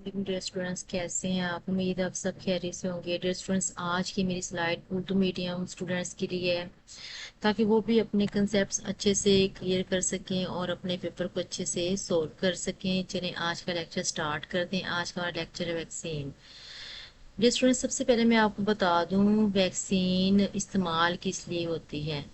Restaurants कैसे हैं आप। उम्मीद है आप सब खैरियत से होंगे। रेस्टोरेंट्स आज की मेरी स्लाइड उर्दू मीडियम स्टूडेंट्स के लिए है, ताकि वो भी अपने कंसेप्ट्स अच्छे से क्लियर कर सकें और अपने पेपर को अच्छे से सोल्व कर सकें। चलिए आज का लेक्चर स्टार्ट करते हैं। आज का लेक्चर है वैक्सीन। रेस्टोरेंट, सबसे पहले मैं आपको बता दूं वैक्सीन इस्तेमाल किस लिए होती है।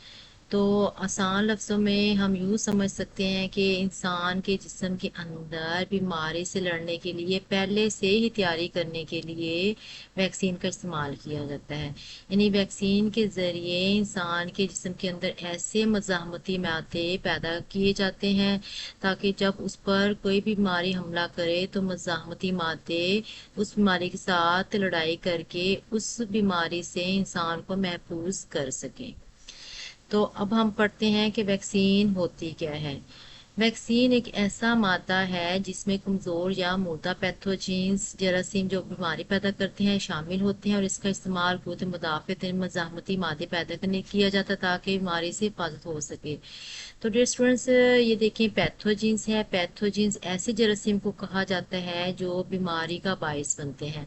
तो आसान लफ्ज़ों में हम यूँ समझ सकते हैं कि इंसान के जिस्म के अंदर बीमारी से लड़ने के लिए पहले से ही तैयारी करने के लिए वैक्सीन का इस्तेमाल किया जाता है। यानी वैक्सीन के ज़रिए इंसान के जिस्म के अंदर ऐसे मज़ाहमती मादे पैदा किए जाते हैं ताकि जब उस पर कोई बीमारी हमला करे तो मज़ाहमती मादे उस बीमारी के साथ लड़ाई करके उस बीमारी से इंसान को महफूज कर सकें। तो अब हम पढ़ते हैं कि वैक्सीन होती क्या है। वैक्सीन एक ऐसा मादा है जिसमें कमज़ोर या मुर्दा पैथोजेंस जरासीम जो बीमारी पैदा करते हैं शामिल होते हैं, और इसका इस्तेमाल क़ुव्वत मुदाफ़अत मज़ाहमती मादे पैदा करने किया जाता है ताकि बीमारी से हिफाजत हो सके। तो डियर स्टूडेंट्स, ये देखें पैथोजेंस है। पैथोजेंस ऐसे जरासीम को कहा जाता है जो बीमारी का बायस बनते हैं,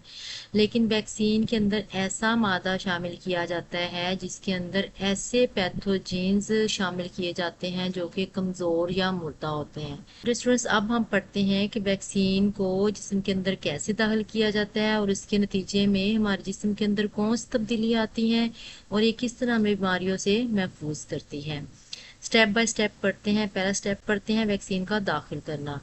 लेकिन वैक्सीन के अंदर ऐसा मादा शामिल किया जाता है जिसके अंदर ऐसे पैथोजेंस शामिल किए जाते हैं जो कि कमज़ोर या मुर्दा होते हैं। स्टूडेंट्स, अब हम पढ़ते हैं कि वैक्सीन को जिस्म के अंदर कैसे दाखिल किया जाता है और इसके नतीजे में हमारे जिस्म के अंदर कौन सी तब्दीली आती हैं और ये किस तरह हमें बीमारियों से महफूज करती है। स्टेप बाय स्टेप पढ़ते हैं। पहला स्टेप पढ़ते हैं वैक्सीन का दाखिल करना।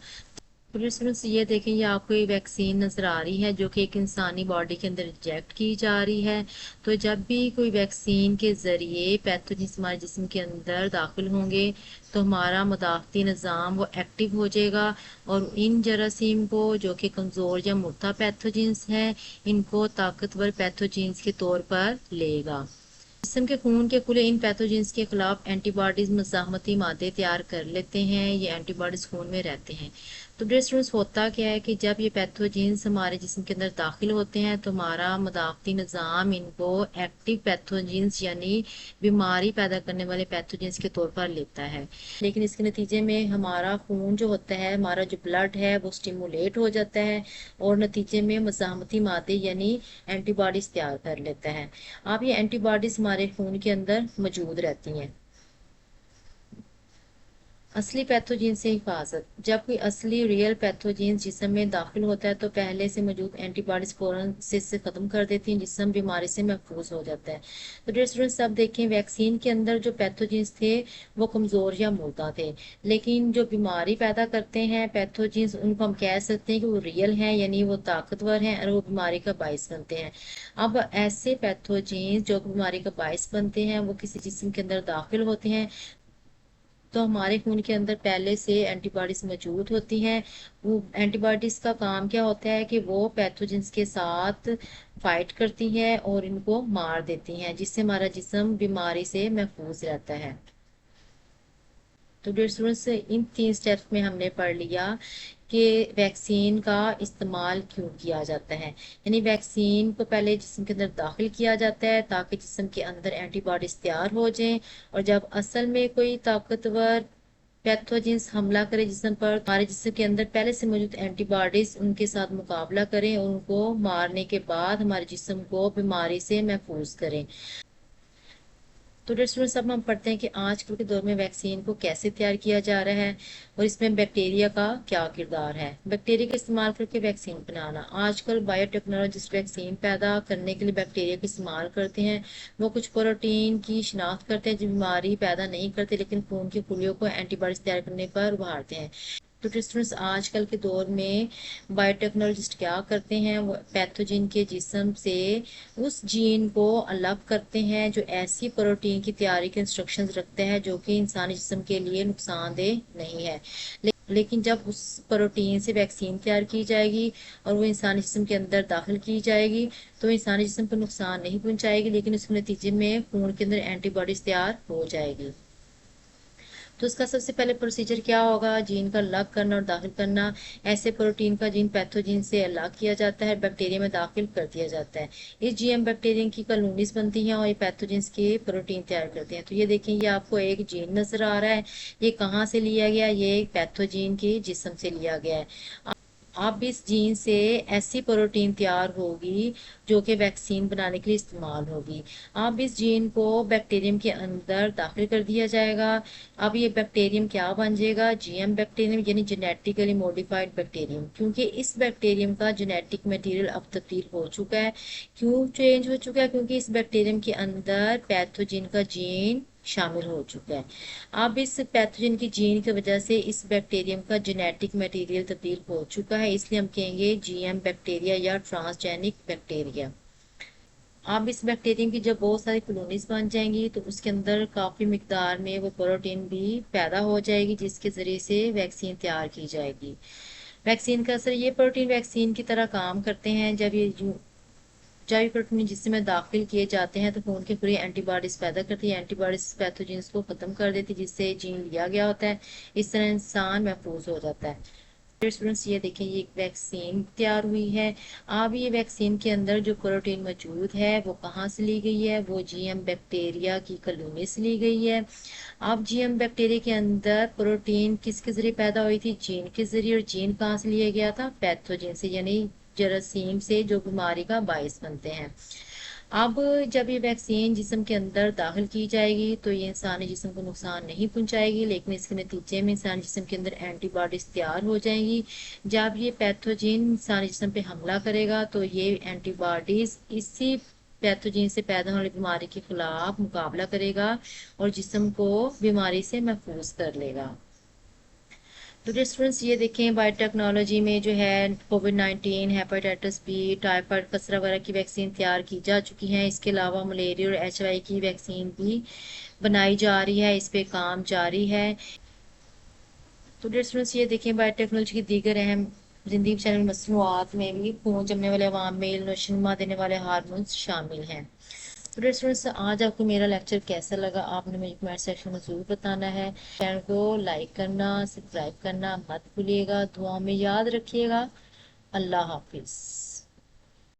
तो स्टूडेंट्स, ये देखें, ये आपको एक वैक्सीन नज़र आ रही है जो कि एक इंसानी बॉडी के अंदर इंजेक्ट की जा रही है। तो जब भी कोई वैक्सीन के ज़रिए पैथोजेंस हमारे जिस्म के अंदर दाखिल होंगे तो हमारा मुदाफ़ती निज़ाम वो एक्टिव हो जाएगा और इन जरासीम को जो कि कमज़ोर या मुर्दा पैथोजेंस हैं इनको ताकतवर पैथोजेंस के तौर पर लेगा। जिस्म के खून के खुले इन पैथोजेंस के खिलाफ एंटीबॉडीज मज़ाहमती मादे तैयार कर लेते हैं। ये एंटीबॉडीज खून में रहते हैं। तो डियर स्टूडेंट्स, होता क्या है कि जब ये पैथोजेंस हमारे जिस्म के अंदर दाखिल होते हैं तो हमारा मुदाफ़ती निज़ाम इनको एक्टिव पैथोजेंस यानी बीमारी पैदा करने वाले पैथोजेंस के तौर पर लेता है। लेकिन इसके नतीजे में हमारा खून जो होता है, हमारा जो ब्लड है वो स्टिमुलेट हो जाता है और नतीजे में मज़ाहमती मादे यानी एंटीबॉडीज तैयार कर लेता है। अब ये एंटीबॉडीज हमारे खून के अंदर मौजूद रहती हैं। असली पैथोजेन से हिफाजत। जब कोई असली रियल पैथोजेन जिस्म में दाखिल होता है तो पहले से मौजूद एंटीबॉडीज फौरन से ख़त्म कर देती हैं, जिस्म बीमारी से महफूज हो जाता है। तो डियर स्टूडेंट्स, अब देखें वैक्सीन के अंदर जो पैथोजेंस थे वो कमज़ोर या मुर्दा थे, लेकिन जो बीमारी पैदा करते हैं पैथोजेंस उनको हम कह सकते हैं कि वो रियल हैं, यानी वो ताकतवर हैं और वो बीमारी का बायस बनते हैं। अब ऐसे पैथोजेंस जो बीमारी का बायस बनते हैं वो किसी जिस्म के अंदर दाखिल होते हैं तो हमारे खून के अंदर पहले से एंटीबॉडीज मौजूद होती हैं। वो एंटीबॉडीज का काम क्या होता है कि वो पैथोजेंस के साथ फाइट करती हैं और इनको मार देती हैं, जिससे हमारा जिस्म बीमारी से महफूज रहता है। तो डियर स्टूडेंट्स, इन 3 स्टेप्स में हमने पढ़ लिया कि वैक्सीन का इस्तेमाल क्यों किया जाता है। यानी वैक्सीन को पहले जिस्म के अंदर दाखिल किया जाता है ताकि जिस्म के अंदर एंटीबॉडीज तैयार हो जाएं, और जब असल में कोई ताकतवर पैथोजेंस हमला करे जिस्म पर, हमारे जिस्म के अंदर पहले से मौजूद एंटीबॉडीज उनके साथ मुकाबला करें और उनको मारने के बाद हमारे जिस्म को बीमारी से महफूज करें। तो डियर स्टूडेंट्स, अब हम पढ़ते हैं कि आजकल के दौर में वैक्सीन को कैसे तैयार किया जा रहा है और इसमें बैक्टीरिया का क्या किरदार है। बैक्टीरिया का इस्तेमाल करके वैक्सीन बनाना। आजकल बायोटेक्नोलॉजिस्ट वैक्सीन पैदा करने के लिए बैक्टीरिया का इस्तेमाल करते हैं। वो कुछ प्रोटीन की शिनाख्त करते हैं जो बीमारी पैदा नहीं करते, लेकिन खून की खुलियों को एंटीबॉडीज तैयार करने पर उभारते हैं। तो स्टूडेंट्स, आजकल के दौर में बायोटेक्नोलॉजिस्ट क्या करते हैं, वो पैथोजन के जिस्म से उस जीन को अलग करते हैं जो ऐसी प्रोटीन की तैयारी के इंस्ट्रक्शंस रखते हैं जो कि इंसानी जिस्म के लिए नुकसानदेह नहीं है। लेकिन जब उस प्रोटीन से वैक्सीन तैयार की जाएगी और वो इंसानी जिस्म के अंदर दाखिल की जाएगी तो इंसानी जिस्म को नुकसान नहीं पहुंचाएगी, लेकिन उसके नतीजे में खून के अंदर एंटीबॉडीज तैयार हो जाएगी। तो इसका सबसे पहले प्रोसीजर क्या होगा, जीन का अलग करना और दाखिल करना। ऐसे प्रोटीन का जीन पैथोजीन से अलग किया जाता है, बैक्टीरिया में दाखिल कर दिया जाता है। इस जीएम बैक्टीरिया की कॉलोनीज बनती हैं और ये पैथोजेंस के प्रोटीन तैयार करते हैं। तो ये देखें, ये आपको एक जीन नजर आ रहा है। ये कहाँ से लिया गया, ये पैथोजीन के जिस्म से लिया गया है। अब इस जीन से ऐसी प्रोटीन तैयार होगी जो कि वैक्सीन बनाने के लिए इस्तेमाल होगी। अब इस जीन को बैक्टीरियम के अंदर दाखिल कर दिया जाएगा। अब ये बैक्टीरियम क्या बन जाएगा? जीएम बैक्टीरियम, यानी जेनेटिकली मॉडिफाइड बैक्टीरियम, क्योंकि इस बैक्टीरियम का जेनेटिक मटेरियल अब तब्दील हो चुका है। क्यों चेंज हो चुका है? क्योंकि इस बैक्टीरियम के अंदर पैथोजन का जीन शामिल हो चुका है। अब इस पैथोजन की जीन की वजह से इस बैक्टीरियम का जेनेटिक मटेरियल तब्दील हो चुका है, इसलिए हम कहेंगे जीएम बैक्टीरिया या ट्रांसजेनिक बैक्टीरिया। अब इस बैक्टीरियम की जब बहुत सारी कॉलोनीज बन जाएंगी तो उसके अंदर काफ़ी मिकदार में वो प्रोटीन भी पैदा हो जाएगी, जिसके ज़रिए से वैक्सीन तैयार की जाएगी। वैक्सीन का असर, ये प्रोटीन वैक्सीन की तरह काम करते हैं। जब ये प्रोटीन जिस्म में दाखिल किए जाते हैं तो खून के पूरी एंटीबॉडीज पैदा करती है। एंटीबॉडीज पैथोजेंस को खत्म कर देती है, जिससे जीन लिया गया होता है। इस तरह इंसान महफूज हो जाता है। स्टूडेंट्स ये देखें, ये एक वैक्सीन तैयार हुई है। अब ये वैक्सीन के अंदर जो प्रोटीन मौजूद है वो कहाँ से ली गई है? वो जीएम बैक्टीरिया की कॉलोनी से ली गई है। अब जीएम बैक्टीरिया के अंदर प्रोटीन किसके जरिए पैदा हुई थी? जीन के जरिए। और जीन कहाँ से लिया गया था? पैथोजन से, यानी जरासीम से, जो बीमारी का बायस बनते हैं। अब जब ये वैक्सीन जिस्म के अंदर दाखिल की जाएगी तो ये इंसानी जिस्म को नुकसान नहीं पहुंचाएगी, लेकिन इसके नतीजे में इंसानी जिस्म के अंदर एंटीबॉडीज तैयार हो जाएंगी। जब ये पैथोजन इंसानी जिस्म पे हमला करेगा तो ये एंटीबॉडीज इसी पैथोजन से पैदा होने वाली बीमारी के खिलाफ मुकाबला करेगा और जिस्म को बीमारी से महफूज कर लेगा। तो स्टूडेंट्स ये देखें, बायोटेक्नोलॉजी में जो है कोविड-19, हेपेटाइटिस बी, टाइफाइड, खसरा वगैरह की वैक्सीन तैयार की जा चुकी हैं। इसके अलावा मलेरिया और एचआईवी की वैक्सीन भी बनाई जा रही है, इस पे काम जारी है। तो स्टूडेंट्स ये देखें, बायोटेक्नोलॉजी की दीगर अहम जिंदगी बचाने वाली मसनूआत में भी खून जमने वाले अवाम में नशोनुमा देने वाले हार्मोन्स शामिल हैं। तो स्टूडेंट्स आज आपको मेरा लेक्चर कैसा लगा आपने मुझे कमेंट सेक्शन में ज़रूर बताना है। चैनल को लाइक करना, सब्सक्राइब करना मत भूलिएगा। दुआ में याद रखिएगा। अल्लाह हाफिज़।